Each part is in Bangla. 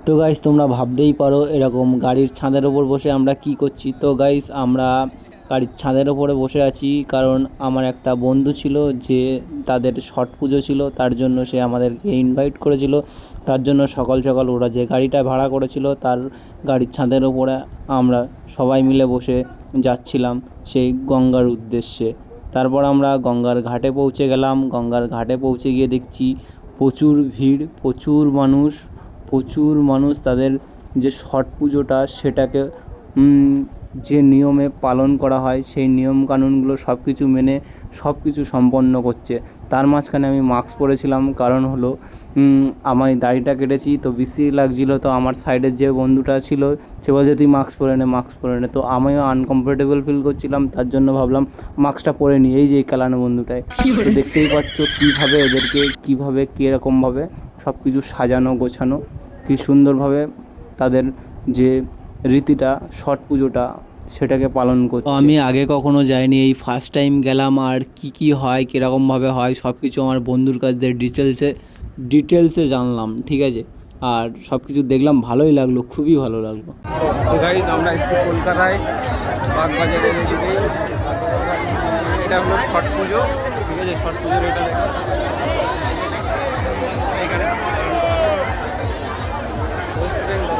তো গাইস তোমরা ভাবতেই পারো এরকম গাড়ির ছাদের ওপর বসে আমরা কি করছি। তো গাইস আমরা গাড়ির ছাদের ওপরে বসে আছি কারণ আমার একটা বন্ধু ছিল যে তাদের ছট পুজো ছিল, তার জন্য সে আমাদেরকে ইনভাইট করেছিল। তার জন্য সকাল সকাল ওরা যে গাড়িটা ভাড়া করেছিল তার গাড়ির ছাদের ওপরে আমরা সবাই মিলে বসে যাচ্ছিলাম সেই গঙ্গার উদ্দেশ্যে। তারপর আমরা গঙ্গার ঘাটে পৌঁছে গেলাম। গঙ্গার ঘাটে পৌঁছে গিয়ে দেখছি প্রচুর ভিড়, প্রচুর মানুষ তাদের যে ছট পুজোটা সেটাকে যে নিয়মে পালন করা হয় সেই নিয়মকানুনগুলো সব কিছু মেনে সব কিছু সম্পন্ন করছে। তার মাঝখানে আমি মাস্ক পরেছিলাম, কারণ হলো আমার দাড়িটা কেটেছি তো বিশ্রী লাগছিলো। তো আমার সাইডের যে বন্ধুটা ছিল সে বলছে তুই মাস্ক পরে নে। তো আমিও আনকমফোর্টেবল ফিল করছিলাম, তার জন্য ভাবলাম মাস্কটা পরে নিই। এই যে এই কালানো বন্ধুটায় তো দেখতেই পাচ্ছ কীভাবে এদেরকে কীভাবে কীরকমভাবে সব কিছু সাজানো গোছানো, কী সুন্দরভাবে তাদের যে রীতিটা ছট পুজোটা সেটাকে পালন করছে। আমি আগে কখনো যাইনি, এই ফার্স্ট টাইম গেলাম। আর কি হয়, কীরকমভাবে হয় সব কিছু আমার বন্ধুর কাছ দিয়ে ডিটেলসে জানলাম, ঠিক আছে। আর সব কিছু দেখলাম, ভালোই লাগলো, খুবই ভালো লাগলো। তো গাইস আমরা এসেছি কলকাতায় বাগবাজারের এদিকেই। এটা হলো ছট পুজো, ঠিক আছে। ছট পুজোর এটা এখানে ওয়েস্ট বেঙ্গল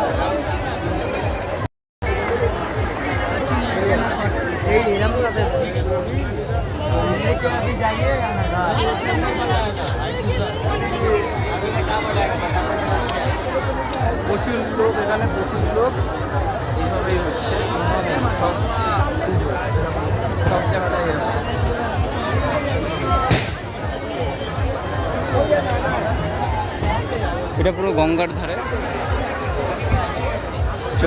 প্রচুর লোক, এখানে প্রচুর লোক এইভাবেই হচ্ছে সব জায়গাটাই। এটা পুরো গঙ্গার ধারে। চ